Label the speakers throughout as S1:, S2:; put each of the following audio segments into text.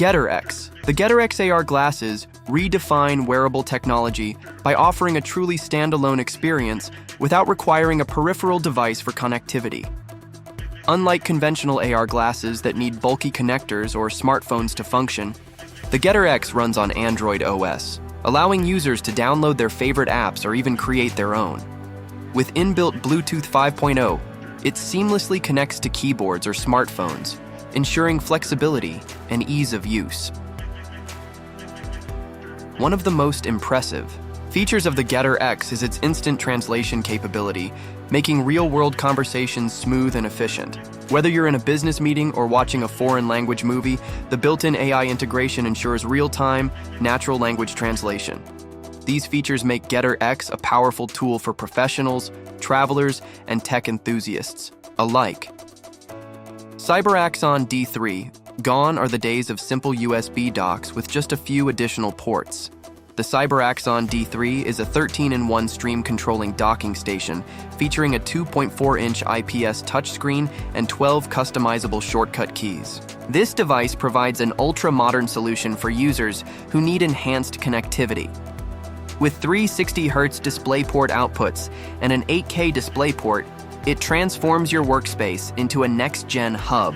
S1: Getter X. The Getter X AR glasses redefine wearable technology by offering a truly standalone experience without requiring a peripheral device for connectivity. Unlike conventional AR glasses that need bulky connectors or smartphones to function, the Getter X runs on Android OS, allowing users to download their favorite apps or even create their own. With inbuilt Bluetooth 5.0, it seamlessly connects to keyboards or smartphones, ensuring flexibility and ease of use. One of the most impressive features of the Getter X is its instant translation capability, making real-world conversations smooth and efficient. Whether you're in a business meeting or watching a foreign language movie, the built-in AI integration ensures real-time, natural language translation. These features make Getter X a powerful tool for professionals, travelers, and tech enthusiasts alike. CyberAxon D3. Gone are the days of simple USB docks with just a few additional ports. The CyberAxon D3 is a 13-in-1 stream-controlling docking station featuring a 2.4-inch IPS touchscreen and 12 customizable shortcut keys. This device provides an ultra-modern solution for users who need enhanced connectivity. With three 60Hz DisplayPort outputs and an 8K DisplayPort, it transforms your workspace into a next-gen hub.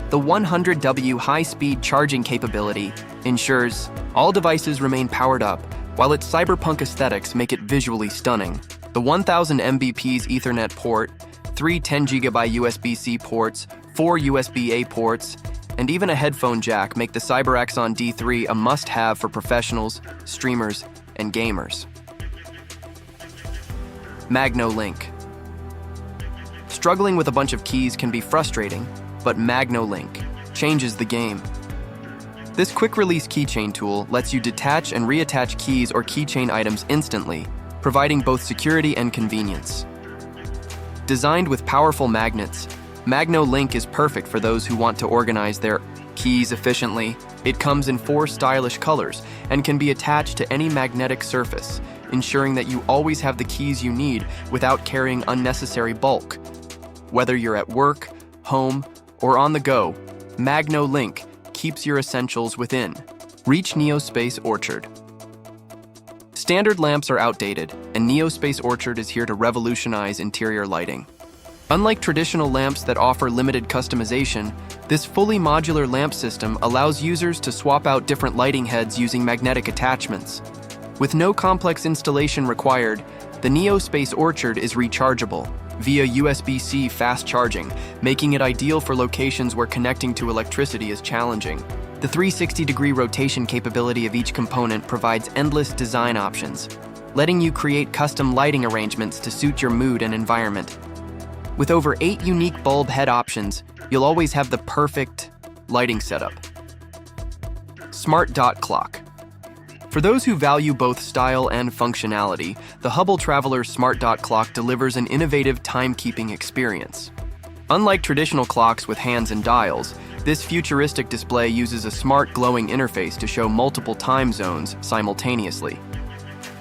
S1: The 100W high-speed charging capability ensures all devices remain powered up, while its cyberpunk aesthetics make it visually stunning. The 1000 Mbps Ethernet port, three 10GB USB-C ports, four USB-A ports, and even a headphone jack make the CyberAxon D3 a must-have for professionals, streamers, and gamers. MagnoLink. Struggling with a bunch of keys can be frustrating, but MagnoLink changes the game. This quick-release keychain tool lets you detach and reattach keys or keychain items instantly, providing both security and convenience. Designed with powerful magnets, MagnoLink is perfect for those who want to organize their keys efficiently. It comes in 4 stylish colors and can be attached to any magnetic surface, ensuring that you always have the keys you need without carrying unnecessary bulk. Whether you're at work, home, or on the go, MagnoLink keeps your essentials within. Reach Neospace Orchard. Standard lamps are outdated, and Neospace Orchard is here to revolutionize interior lighting. Unlike traditional lamps that offer limited customization, this fully modular lamp system allows users to swap out different lighting heads using magnetic attachments. With no complex installation required, the Neospace Orchard is rechargeable via USB-C fast charging, making it ideal for locations where connecting to electricity is challenging. The 360-degree rotation capability of each component provides endless design options, letting you create custom lighting arrangements to suit your mood and environment. With over 8 unique bulb head options, you'll always have the perfect lighting setup. Smart Dot Clock. For those who value both style and functionality, the Hubble Traveler Smart Dot Clock delivers an innovative timekeeping experience. Unlike traditional clocks with hands and dials, this futuristic display uses a smart glowing interface to show multiple time zones simultaneously.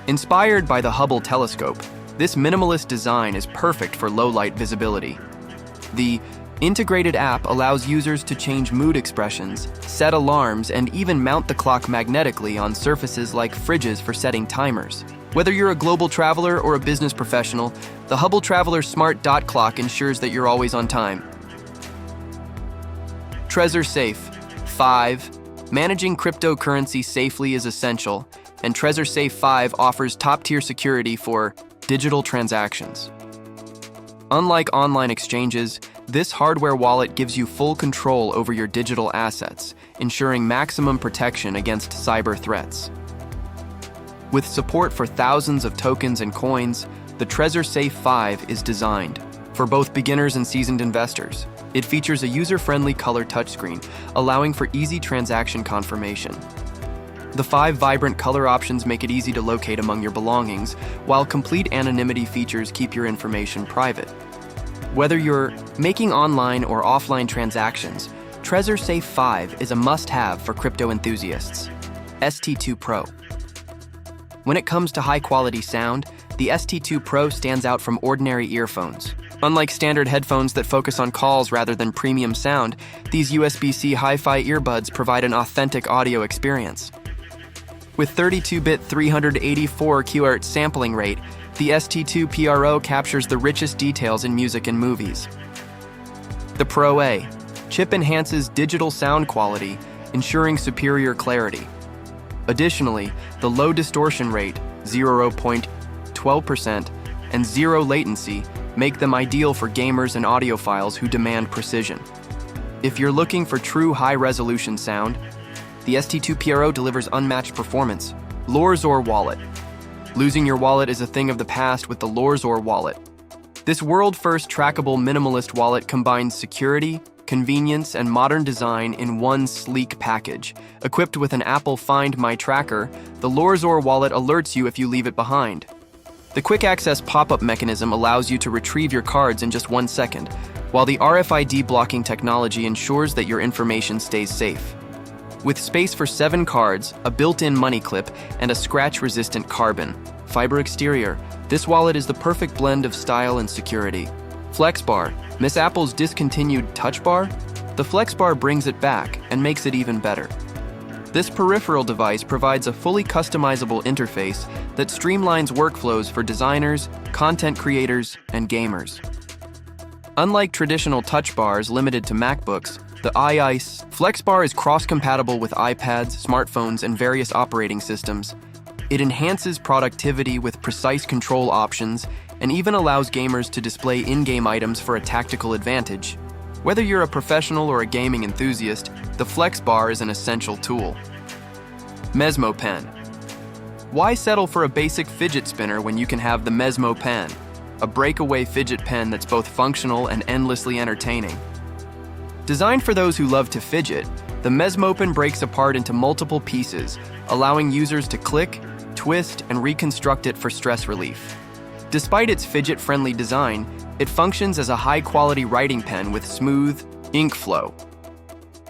S1: Inspired by the Hubble telescope, this minimalist design is perfect for low-light visibility. The integrated app allows users to change mood expressions, set alarms, and even mount the clock magnetically on surfaces like fridges for setting timers. Whether you're a global traveler or a business professional, the Hubble Traveler Smart Dot Clock ensures that you're always on time. Trezor Safe 5. Managing cryptocurrency safely is essential, and Trezor Safe 5 offers top-tier security for digital transactions. Unlike online exchanges, this hardware wallet gives you full control over your digital assets, ensuring maximum protection against cyber threats. With support for thousands of tokens and coins, the Trezor Safe 5 is designed for both beginners and seasoned investors. It features a user-friendly color touchscreen, allowing for easy transaction confirmation. The 5 vibrant color options make it easy to locate among your belongings, while complete anonymity features keep your information private. Whether you're making online or offline transactions, Trezor Safe 5 is a must-have for crypto enthusiasts. ST2 Pro. When it comes to high-quality sound, the ST2 Pro stands out from ordinary earphones. Unlike standard headphones that focus on calls rather than premium sound, these USB-C hi-fi earbuds provide an authentic audio experience. With 32-bit 384 kHz sampling rate, the ST2 PRO captures the richest details in music and movies. The Pro A chip enhances digital sound quality, ensuring superior clarity. Additionally, the low distortion rate, 0.12%, and zero latency make them ideal for gamers and audiophiles who demand precision. If you're looking for true high-resolution sound, the ST2 PRO delivers unmatched performance. Lorzor Wallet. Losing your wallet is a thing of the past with the Lorzor Wallet. This world-first trackable minimalist wallet combines security, convenience, and modern design in one sleek package. Equipped with an Apple Find My tracker, the Lorzor Wallet alerts you if you leave it behind. The quick access pop-up mechanism allows you to retrieve your cards in just 1 second, while the RFID blocking technology ensures that your information stays safe. With space for 7 cards, a built-in money clip, and a scratch-resistant carbon fiber exterior, this wallet is the perfect blend of style and security. FlexBar. Miss Apple's discontinued Touch Bar? The FlexBar brings it back and makes it even better. This peripheral device provides a fully customizable interface that streamlines workflows for designers, content creators, and gamers. Unlike traditional touch bars limited to MacBooks, the iIce FlexBar is cross-compatible with iPads, smartphones, and various operating systems. It enhances productivity with precise control options and even allows gamers to display in-game items for a tactical advantage. Whether you're a professional or a gaming enthusiast, the FlexBar is an essential tool. Mesmo Pen. Why settle for a basic fidget spinner when you can have the Mesmo Pen, a breakaway fidget pen that's both functional and endlessly entertaining? Designed for those who love to fidget, the Mesmo Pen breaks apart into multiple pieces, allowing users to click, twist, and reconstruct it for stress relief. Despite its fidget-friendly design, it functions as a high-quality writing pen with smooth ink flow.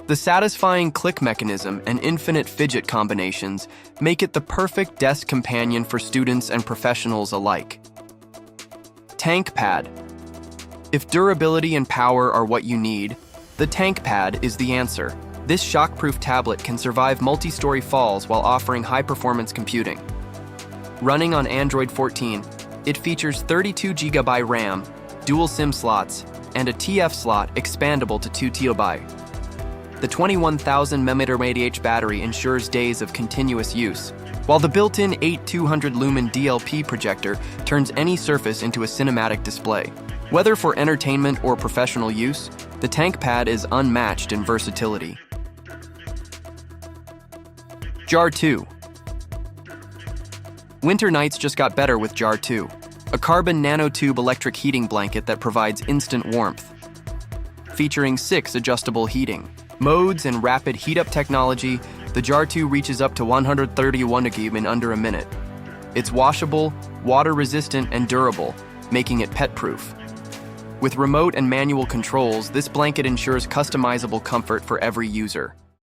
S1: The satisfying click mechanism and infinite fidget combinations make it the perfect desk companion for students and professionals alike. Tank Pad. If durability and power are what you need, the Tank Pad is the answer. This shock-proof tablet can survive multi-story falls while offering high-performance computing. Running on Android 14, it features 32 GB RAM, dual SIM slots, and a TF slot expandable to 2 TB. The 21,000 mAh battery ensures days of continuous use, while the built-in 8200 lumen DLP projector turns any surface into a cinematic display. Whether for entertainment or professional use, the Tank Pad is unmatched in versatility. Jar 2. Winter nights just got better with Jar 2, a carbon nanotube electric heating blanket that provides instant warmth. Featuring 6 adjustable heating modes and rapid heat-up technology, the Jar 2 reaches up to 131 degrees in under a minute. It's washable, water-resistant, and durable, making it pet-proof. With remote and manual controls, this blanket ensures customizable comfort for every user.